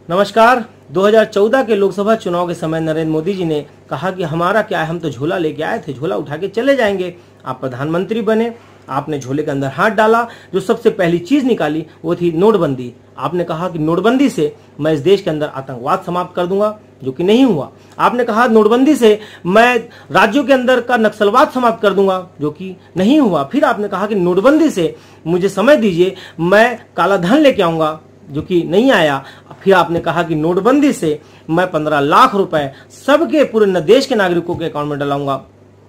नमस्कार। 2014 के लोकसभा चुनाव के समय नरेंद्र मोदी जी ने कहा कि हमारा क्या है, हम तो झोला लेके आए थे, झोला उठा के चले जाएंगे। आप प्रधानमंत्री बने, आपने झोले के अंदर हाथ डाला, जो सबसे पहली चीज निकाली वो थी नोटबंदी। आपने कहा कि नोटबंदी से मैं इस देश के अंदर आतंकवाद समाप्त कर दूंगा, जो कि नहीं हुआ। आपने कहा नोटबंदी से मैं राज्यों के अंदर का नक्सलवाद समाप्त कर दूंगा, जो कि नहीं हुआ। फिर आपने कहा कि नोटबंदी से मुझे समय दीजिए, मैं काला धन लेके आऊंगा, जो कि नहीं आया। फिर आपने कहा कि नोटबंदी से मैं 15 लाख रुपए सबके पूरे देश के नागरिकों के अकाउंट में डलाऊंगा,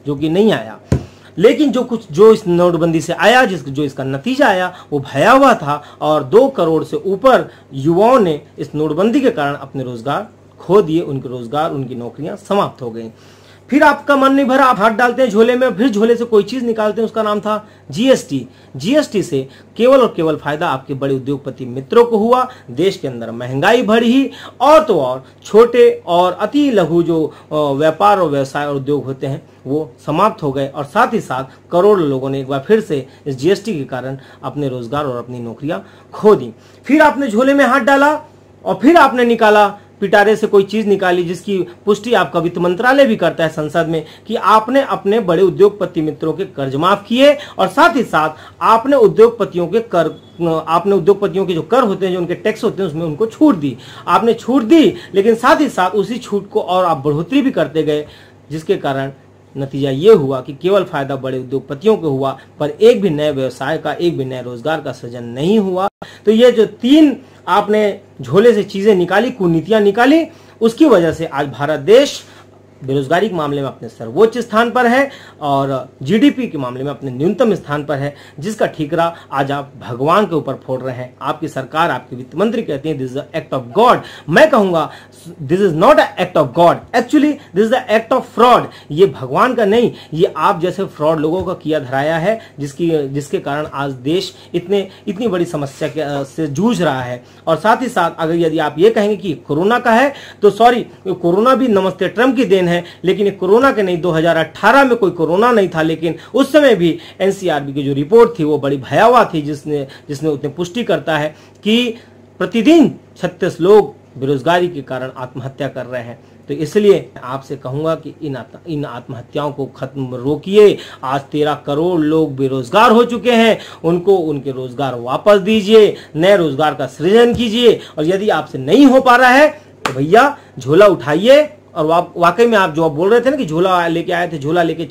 जो कि नहीं आया। लेकिन जो इस नोटबंदी से आया, जो इसका नतीजा आया, वो भयावह था और 2 करोड़ से ऊपर युवाओं ने इस नोटबंदी के कारण अपने रोजगार खो दिए, उनके रोजगार, उनकी नौकरियां समाप्त हो गई। फिर आपका मन नहीं भरा, आप हाथ डालते हैं झोले में, फिर झोले से कोई चीज निकालते हैं, उसका नाम था जीएसटी। जीएसटी से केवल और केवल फायदा आपके बड़े उद्योगपति मित्रों को हुआ। देश के अंदर महंगाई बढ़ी और तो और छोटे और अति लघु जो व्यापार और व्यवसाय और उद्योग होते हैं वो समाप्त हो गए और साथ ही साथ करोड़ों लोगों ने एक बार फिर से इस जीएसटी के कारण अपने रोजगार और अपनी नौकरियां खो दी। फिर आपने झोले में हाथ डाला और फिर आपने निकाला, पिटारे से कोई चीज निकाली जिसकी पुष्टि आपका वित्त मंत्रालय भी करता है संसद में, कि आपने अपने बड़े उद्योगपति मित्रों के कर्ज माफ किए और साथ ही साथ आपने उद्योगपतियों के जो कर होते हैं, जो उनके टैक्स होते हैं, उसमें उनको छूट दी। आपने छूट दी, लेकिन साथ ही साथ उसी छूट को और आप बढ़ोतरी भी करते गए, जिसके कारण नतीजा ये हुआ कि केवल फायदा बड़े उद्योगपतियों को हुआ, पर एक भी नए व्यवसाय का, एक भी नए रोजगार का सृजन नहीं हुआ। तो ये जो 3 आपने झोले से चीजें निकाली, कुनीतियां निकाली, उसकी वजह से आज भारत देश बेरोजगारी के मामले में अपने सर्वोच्च स्थान पर है और जीडीपी के मामले में अपने न्यूनतम स्थान पर है, जिसका ठीकरा आज आप भगवान के ऊपर फोड़ रहे हैं। आपकी सरकार, आपके वित्त मंत्री कहते हैं this is act of God. मैं कहूंगा this is not a act of God, actually this is the act of fraud. ये भगवान का नहीं, ये आप जैसे फ्रॉड लोगों का किया धराया है, जिसके कारण आज देश इतनी बड़ी समस्या से जूझ रहा है। और साथ ही साथ अगर यदि आप ये कहेंगे कि कोरोना का है, तो सॉरी, कोरोना भी नमस्ते ट्रम्प की देन है, लेकिन ये कोरोना के नहीं, 2018 में कोई कोरोना नहीं था, लेकिन उस समय भी एनसीआरबी की जो रिपोर्ट थी वो बड़ी भयावह थी, जिसने उतने पुष्टि करता है कि प्रतिदिन 36 लोग बेरोजगारी के कारण आत्महत्या कर रहे हैं। तो इसलिए आपसे कहूंगा कि इन आत्महत्याओं को खत्म रोकिए। आज 13 करोड़ लोग बेरोजगार हो चुके हैं, उनको उनके रोजगार वापस दीजिए, नए रोजगार का सृजन कीजिए। और यदि आपसे नहीं हो पा रहा है तो भैया झोला उठाइए और वाकई में आप जो बोल रहे थे ना कि झोला लेके आए थे, झोला लेके